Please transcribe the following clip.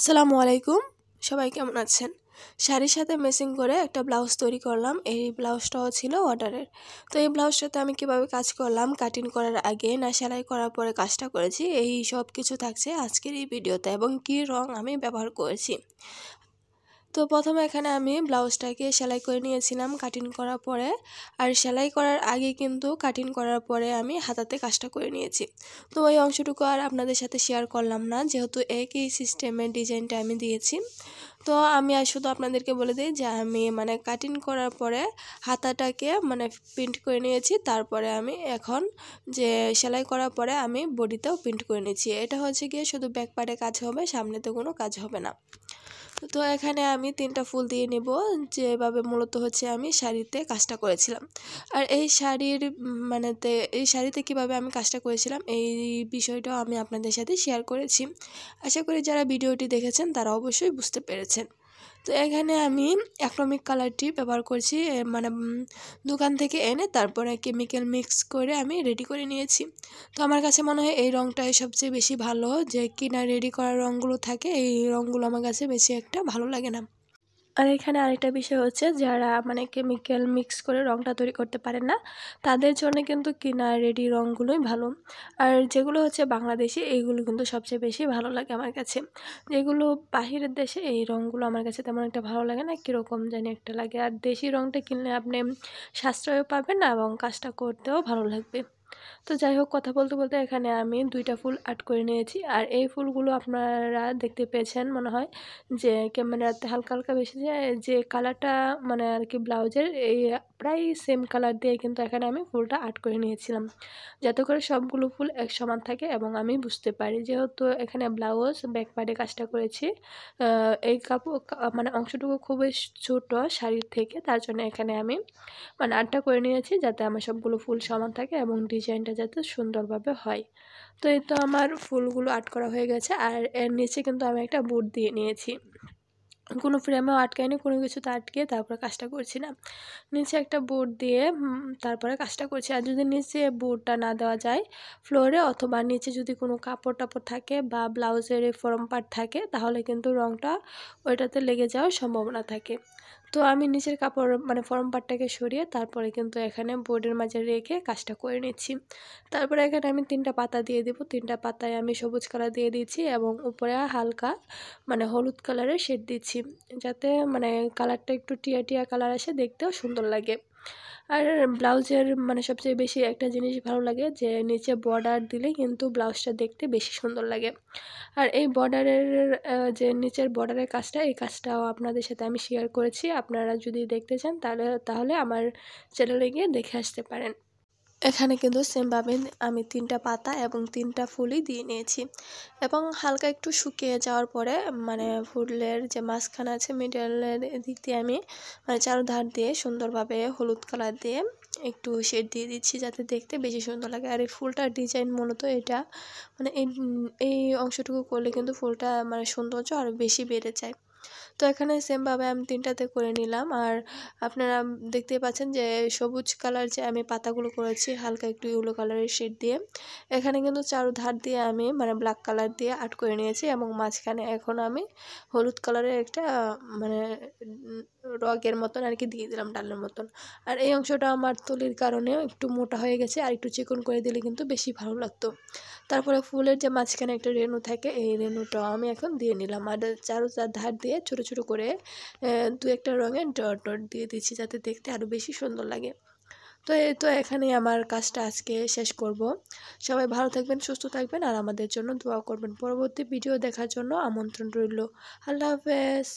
আসসালামু আলাইকুম। সবাই কেমন আছেন? শাড়ির সাথে ম্যাচিং করে একটা ব্লাউজ তৈরি করলাম। এই ব্লাউজটাও ছিল অর্ডারের। তো এই ব্লাউজটাতে আমি কিভাবে কাজ করলাম, কাটিং করার আগে না সেলাই করার পরে কাজটা করেছি, এই সব কিছু থাকছে আজকের এই ভিডিওতে এবং কী রং আমি ব্যবহার করেছি। তো প্রথমে এখানে আমি ব্লাউজটাকে সেলাই করে নিয়েছিলাম কাটিং করার পরে, আর সেলাই করার আগে কিন্তু কাটিং করার পরে আমি হাতাতে কাজটা করে নিয়েছি। তো ওই অংশটুকু আর আপনাদের সাথে শেয়ার করলাম না, যেহেতু একই সিস্টেমের ডিজাইনটা আমি দিয়েছি। তো আমি আর শুধু আপনাদেরকে বলে দিই যে আমি কাটিং করার পরে হাতাটাকে প্রিন্ট করে নিয়েছি, তারপরে আমি এখন যে সেলাই করার পরে আমি বডিতেও প্রিন্ট করে নিয়েছি। এটা হচ্ছে গিয়ে শুধু ব্যাক পার্টে কাজ হবে, সামনেতে কোনো কাজ হবে না। তো এখানে আমি 3টা ফুল দিয়ে নেব, যেভাবে মূলত হচ্ছে আমি শাড়িতে কাজটা করেছিলাম। আর এই শাড়ির এই শাড়িতে কিভাবে আমি কাজটা করেছিলাম এই বিষয়টাও আমি আপনাদের সাথে শেয়ার করেছি। আশা করি যারা ভিডিওটি দেখেছেন তারা অবশ্যই বুঝতে পেরেছেন। তো এখানে আমি অ্যাক্রিলিক কালারটি ব্যবহার করছি, দোকান থেকে এনে তারপরে কেমিক্যাল মিক্স করে আমি রেডি করে নিয়েছি। তো আমার কাছে মনে হয় এই রঙটাই সবচেয়ে বেশি ভালো, যে কিনা রেডি করা রঙগুলো থাকে এই রঙগুলো আমার কাছে বেশি একটা ভালো লাগে না। আর এখানে আরেকটা বিষয় হচ্ছে, যারা কেমিক্যাল মিক্স করে রঙটা তৈরি করতে পারেন না, তাদের জন্য কিন্তু কিনা রেডি রঙগুলোই ভালো। আর যেগুলো হচ্ছে বাংলাদেশি এইগুলো কিন্তু সবচেয়ে বেশি ভালো লাগে আমার কাছে। যেগুলো বাহিরের দেশে এই রঙগুলো আমার কাছে তেমন একটা ভালো লাগে না, কীরকম জানি একটা লাগে। আর দেশি রঙটা কিনলে আপনি সাশ্রয়ও পাবেন না এবং কাজটা করতেও ভালো লাগবে। তো যাই হোক, কথা বলতে বলতে এখানে আমি 2টা ফুল আর্ট করে নিয়েছি। আর এই ফুলগুলো আপনারা দেখতে পেয়েছেন মনে হয় যে ক্যামেরাতে হালকা হালকা বেশি যায়, যে কালারটা আর কি ব্লাউজের এই প্রায় সেম কালার দিয়ে কিন্তু এখানে আমি ফুলটা আর্ট করে নিয়েছিলাম, যাতে করে সবগুলো ফুল এক সমান থাকে এবং আমি বুঝতে পারি। যেহেতু এখানে ব্লাউজ ব্যাক পার্টে কাজটা করেছি, এই কাপড় অংশটুকু খুবই ছোট শাড়ির থেকে, তার জন্য এখানে আমি আর্টটা করে নিয়েছি যাতে আমার সবগুলো ফুল সমান থাকে এবং ডিজাইনটা যাতে সুন্দরভাবে হয়। তো এই তো আমার ফুলগুলো আর্ট করা হয়ে গেছে। আর এর নিচে কিন্তু আমি একটা বুট দিয়ে নিয়েছি, কোনো ফ্রেমেও আটকায়নি, কোনো কিছুতে আটকে তারপরে কাজটা করছি না। নিচে একটা বোর্ড দিয়ে তারপরে কাজটা করছি। আর যদি নিচে বোর্ডটা না দেওয়া যায় ফ্লোরে, অথবা নিচে যদি কোনো কাপড় টাপড় থাকে বা ব্লাউজের ফর্ম পার্ট থাকে, তাহলে কিন্তু রঙটা ওইটাতে লেগে যাওয়ার সম্ভাবনা থাকে। তো আমি নিচের কাপড় ফর্ম পার্টটাকে সরিয়ে তারপরে কিন্তু এখানে বোর্ডের মাঝে রেখে কাজটা করে নিচ্ছি। তারপরে এখানে আমি 3টা পাতা দিয়ে দেবো। 3টা পাতায় আমি সবুজ কালার দিয়ে দিচ্ছি এবং উপরে হালকা হলুদ কালারের শেড দিচ্ছি, যাতে কালারটা একটু টিয়া টিয়া কালার আসে, দেখতেও সুন্দর লাগে। আর ব্লাউজের সবচেয়ে বেশি একটা জিনিস ভালো লাগে, যে নিচে বর্ডার দিলে কিন্তু ব্লাউজটা দেখতে বেশি সুন্দর লাগে। আর এই বর্ডারের যে নিচের বর্ডারের কাজটা, এই কাজটাও আপনাদের সাথে আমি শেয়ার করেছি। আপনারা যদি দেখতে চান তাহলে আমার চ্যানেলে গিয়ে দেখে আসতে পারেন। এখানে কিন্তু সেমভাবে আমি 3টা পাতা এবং 3টা ফুলই দিয়ে নিয়েছি এবং হালকা একটু শুকিয়ে যাওয়ার পরে ফুলের যে মাঝখানে আছে মিডলের দিক দিয়ে আমি চারধার দিয়ে সুন্দরভাবে হলুদ কালার দিয়ে একটু শেড দিয়ে দিচ্ছি, যাতে দেখতে বেশি সুন্দর লাগে। আর এই ফুলটার ডিজাইন মূলত এটা এই অংশটুকু করলে কিন্তু ফুলটা সৌন্দর্য আরও বেশি বেড়ে যায়। তো এখানে সেমভাবে আমি 3টাতে করে নিলাম। আর আপনারা দেখতেই পাচ্ছেন যে সবুজ কালার যে আমি পাতাগুলো করেছি হালকা একটু ইয়েলো কালারের শেড দিয়ে, এখানে কিন্তু চারধার দিয়ে আমি ব্ল্যাক কালার দিয়ে আর্ট করে নিয়েছি এবং মাঝখানে এখন আমি হলুদ কালারের একটা রগের মতন আর কি দিয়ে দিলাম, ডালের মতন। আর এই অংশটা আমার তুলির কারণে একটু মোটা হয়ে গেছে, আর একটু চিকন করে দিলে কিন্তু বেশি ভালো লাগতো। তারপরে ফুলের যে মাঝখানে একটা রেণু থাকে, এই রেণুটাও আমি এখন দিয়ে নিলাম। আর চার ধার দিয়ে ছোটো ছোটো করে 2-1টা রঙের ডট ডট দিয়ে দিচ্ছি, যাতে দেখতে আরও বেশি সুন্দর লাগে। তো এই তো এখানে আমার কাজটা আজকে শেষ করব। সবাই ভালো থাকবেন, সুস্থ থাকবেন আর আমাদের জন্য দোয়া করবেন। পরবর্তী ভিডিও দেখার জন্য আমন্ত্রণ রইল। আল্লাহ হাফেজ।